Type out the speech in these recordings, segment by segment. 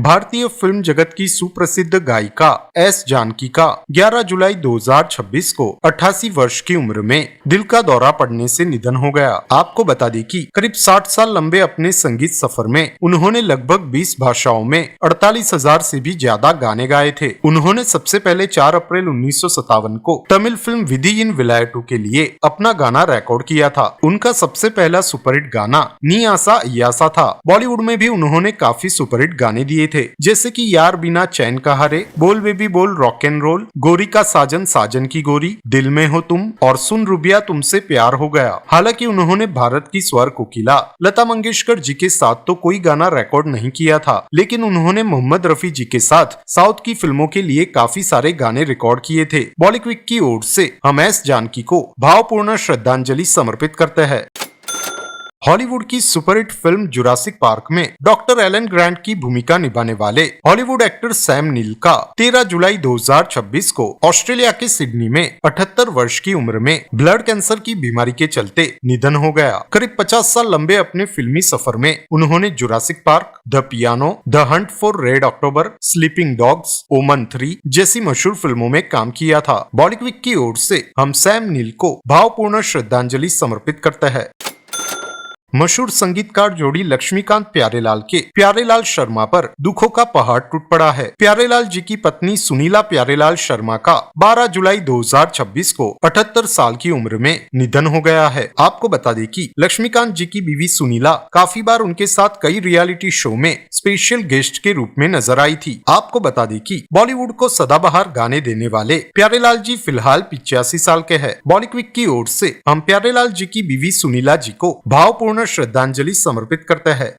भारतीय फिल्म जगत की सुप्रसिद्ध गायिका एस जानकी का 11 जुलाई 2026 को 88 वर्ष की उम्र में दिल का दौरा पड़ने से निधन हो गया। आपको बता दें कि करीब 60 साल लंबे अपने संगीत सफर में उन्होंने लगभग 20 भाषाओं में 48,000 से भी ज्यादा गाने गाए थे। उन्होंने सबसे पहले 4 अप्रैल 1957 को तमिल फिल्म विधि इन विलायटू के लिए अपना गाना रिकॉर्ड किया था। उनका सबसे पहला सुपरहिट गाना नी आसा अय्यासा था। बॉलीवुड में भी उन्होंने काफी सुपरहिट गाने दिए थे, जैसे कि यार बिना चैन का हारे, बोल बेबी बोल, रॉक एंड रोल, गोरी का साजन, साजन की गोरी, दिल में हो तुम और सुन रुबिया तुमसे प्यार हो गया। हालांकि उन्होंने भारत की स्वर कोकिला लता मंगेशकर जी के साथ तो कोई गाना रिकॉर्ड नहीं किया था, लेकिन उन्होंने मोहम्मद रफी जी के साथ साउथ की फिल्मों के लिए काफी सारे गाने रिकॉर्ड किए थे। बॉलीवुड की ओर से हम एस जानकी को भावपूर्ण श्रद्धांजलि समर्पित करते हैं। हॉलीवुड की सुपरहिट फिल्म जुरासिक पार्क में डॉक्टर एलन ग्रांट की भूमिका निभाने वाले हॉलीवुड एक्टर सैम नील का 13 जुलाई 2026 को ऑस्ट्रेलिया के सिडनी में 78 वर्ष की उम्र में ब्लड कैंसर की बीमारी के चलते निधन हो गया। करीब 50 साल लंबे अपने फिल्मी सफर में उन्होंने Jurassic park, the piano, the Hunt for red October, sleeping dogs, ओमन 3 जैसी मशहूर फिल्मों में काम किया था। बॉलीवुड की ओर से हम सैम नील को भावपूर्ण श्रद्धांजलि समर्पित करते हैं। मशहूर संगीतकार जोड़ी लक्ष्मीकांत प्यारेलाल के प्यारेलाल शर्मा पर दुखों का पहाड़ टूट पड़ा है। प्यारेलाल जी की पत्नी सुनीला प्यारेलाल शर्मा का 12 जुलाई 2026 को 78 साल की उम्र में निधन हो गया है। आपको बता दें कि लक्ष्मीकांत जी की बीवी सुनीला काफी बार उनके साथ कई रियलिटी शो में स्पेशल गेस्ट के रूप में नजर आई थी। आपको बता दें कि बॉलीवुड को सदाबहार गाने देने वाले प्यारेलाल जी फिलहाल 85 साल के हैं। बॉलीवुड की ओर से हम प्यारेलाल जी की बीवी सुनीला जी को भावपूर्ण श्रद्धांजलि समर्पित करते हैं।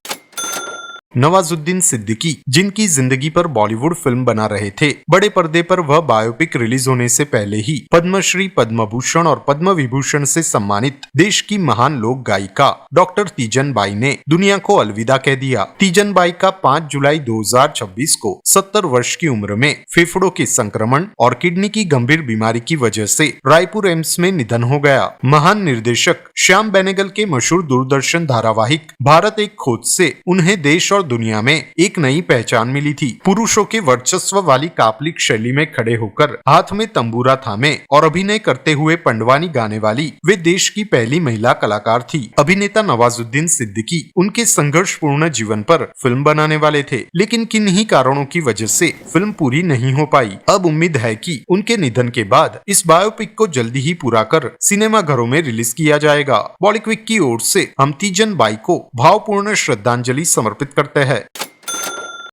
नवाजुद्दीन सिद्दीकी, जिनकी जिंदगी पर बॉलीवुड फिल्म बना रहे थे, बड़े पर्दे पर वह बायोपिक रिलीज होने से पहले ही पद्मश्री, पद्म भूषण और पद्म विभूषण से सम्मानित देश की महान लोक गायिका डॉक्टर तीजन बाई ने दुनिया को अलविदा कह दिया। तीजन बाई का 5 जुलाई 2026 को 70 वर्ष की उम्र में फेफड़ों के संक्रमण और किडनी की गंभीर बीमारी की वजह से रायपुर एम्स में निधन हो गया। महान निर्देशक श्याम बेनेगल के मशहूर दूरदर्शन धारावाहिक भारत एक खोज से उन्हें देश और दुनिया में एक नई पहचान मिली थी। पुरुषों के वर्चस्व वाली कापलिक शैली में खड़े होकर हाथ में तंबूरा थामे और अभिनय करते हुए पंडवानी गाने वाली वे देश की पहली महिला कलाकार थी। अभिनेता नवाजुद्दीन सिद्दीकी उनके संघर्षपूर्ण जीवन पर फिल्म बनाने वाले थे, लेकिन किन्हीं कारणों की वजह से फिल्म पूरी नहीं हो पाई। अब उम्मीद है कि उनके निधन के बाद इस बायोपिक को जल्दी ही पूरा कर सिनेमा घरों में रिलीज किया जाएगा। बॉलीवुड की ओर से हम तीजन बाई को भावपूर्ण श्रद्धांजलि समर्पित करते है।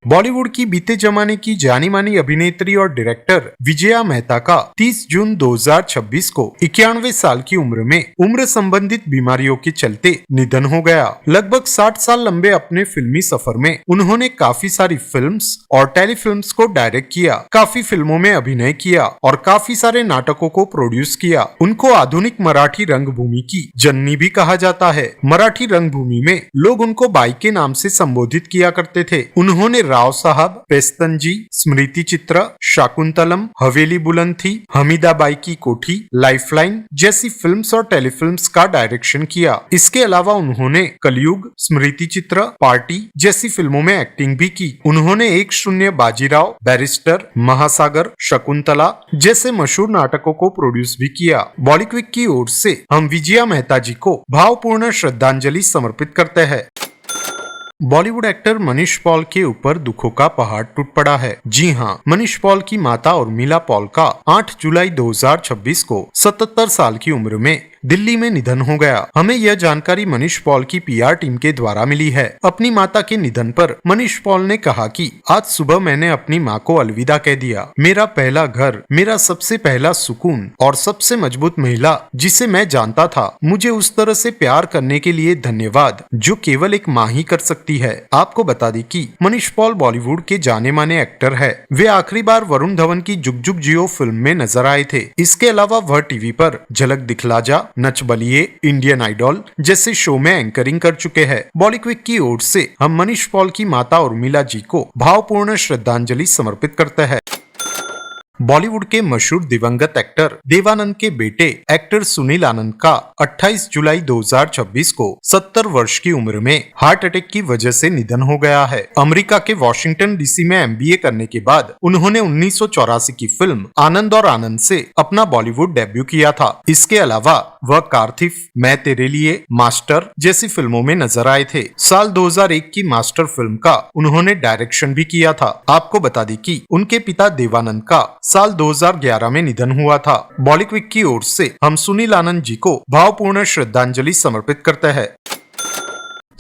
बॉलीवुड की बीते जमाने की जानी मानी अभिनेत्री और डायरेक्टर विजया मेहता का 30 जून 2026 को 91 साल की उम्र में उम्र संबंधित बीमारियों के चलते निधन हो गया। लगभग 60 साल लंबे अपने फिल्मी सफर में उन्होंने काफी सारी फिल्म्स और टेलीफिल्म्स को डायरेक्ट किया, काफी फिल्मों में अभिनय किया और काफी सारे नाटकों को प्रोड्यूस किया। उनको आधुनिक मराठी रंगभूमि की जननी भी कहा जाता है। मराठी रंगभूमि में लोग उनको बाई के नाम से संबोधित किया करते थे। उन्होंने राव साहब, पेस्तनजी, स्मृति चित्र, शाकुंतलम, हवेली बुलंद थी, हमीदाबाई की कोठी, लाइफलाइन जैसी फिल्म्स और टेलीफिल्म्स का डायरेक्शन किया। इसके अलावा उन्होंने कलयुग, स्मृति चित्र, पार्टी जैसी फिल्मों में एक्टिंग भी की। उन्होंने 1-0 बाजीराव, बैरिस्टर, महासागर, शकुंतला जैसे मशहूर नाटकों को प्रोड्यूस भी किया। बॉलीवुड की ओर से हम विजया मेहता जी को भावपूर्ण श्रद्धांजलि समर्पित करते हैं। बॉलीवुड एक्टर मनीष पॉल के ऊपर दुखों का पहाड़ टूट पड़ा है। जी हां, मनीष पॉल की माता उर्मिला पॉल का 8 जुलाई 2026 को 77 साल की उम्र में दिल्ली में निधन हो गया। हमें यह जानकारी मनीष पॉल की पीआर टीम के द्वारा मिली है। अपनी माता के निधन पर मनीष पॉल ने कहा कि आज सुबह मैंने अपनी माँ को अलविदा कह दिया। मेरा पहला घर, मेरा सबसे पहला सुकून और सबसे मजबूत महिला जिसे मैं जानता था। मुझे उस तरह से प्यार करने के लिए धन्यवाद जो केवल एक माँ ही कर सकती है। आपको बता दें कि मनीष पॉल बॉलीवुड के जाने माने एक्टर है। वे आखिरी बार वरुण धवन की जुग जुग जियो फिल्म में नजर आए थे। इसके अलावा वह टीवी पर झलक दिखला जा, नच बलिए, इंडियन आइडल जैसे शो में एंकरिंग कर चुके हैं। बॉलीवुड की ओर से हम मनीष पॉल की माता उर्मिला जी को भावपूर्ण श्रद्धांजलि समर्पित करते हैं। बॉलीवुड के मशहूर दिवंगत एक्टर देवानंद के बेटे एक्टर सुनील आनंद का 28 जुलाई 2026 को 70 वर्ष की उम्र में हार्ट अटैक की वजह से निधन हो गया है। अमेरिका के वॉशिंगटन डीसी में MBA करने के बाद उन्होंने 1984 की फिल्म आनंद और आनंद से अपना बॉलीवुड डेब्यू किया था। इसके अलावा वह कार्थिफ, मैं तेरे लिए, मास्टर जैसी फिल्मों में नजर आए थे। साल 2001 की मास्टर फिल्म का उन्होंने डायरेक्शन भी किया था। आपको बता दें कि उनके पिता देवानंद का साल 2011 में निधन हुआ था। बॉलीवुड की ओर से हम सुनील आनंद जी को भावपूर्ण श्रद्धांजलि समर्पित करते हैं।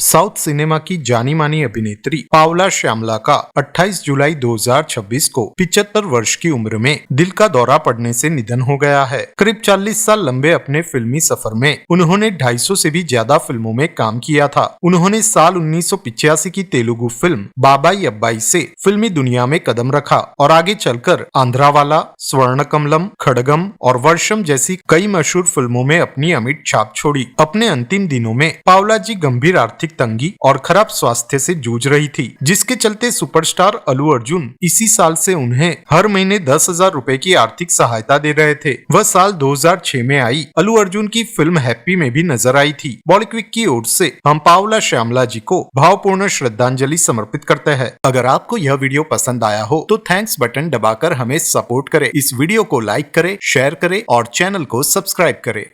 साउथ सिनेमा की जानी मानी अभिनेत्री पावला श्यामला का 28 जुलाई 2026 को 75 वर्ष की उम्र में दिल का दौरा पड़ने से निधन हो गया है। करीब 40 साल लंबे अपने फिल्मी सफर में उन्होंने 250 से भी ज्यादा फिल्मों में काम किया था। उन्होंने साल 1985 की तेलुगु फिल्म बाबाई अब्बाई से फिल्मी दुनिया में कदम रखा और आगे चलकर आंध्रावाला, स्वर्णकमलम, खड़गम और वर्षम जैसी कई मशहूर फिल्मों में अपनी अमिट छाप छोड़ी। अपने अंतिम दिनों में पावला जी गंभीर आर्थिक तंगी और खराब स्वास्थ्य से जूझ रही थी, जिसके चलते सुपरस्टार अल्लू अर्जुन इसी साल से उन्हें हर महीने 10,000 रुपए की आर्थिक सहायता दे रहे थे। वह साल 2006 में आई अल्लू अर्जुन की फिल्म हैप्पी में भी नजर आई थी। बॉलीवुड की ओर से हम पावला श्यामला जी को भावपूर्ण श्रद्धांजलि समर्पित करते हैं। अगर आपको यह वीडियो पसंद आया हो तो थैंक्स बटन दबाकर हमें सपोर्ट करें। इस वीडियो को लाइक करें, शेयर करें और चैनल को सब्सक्राइब करें।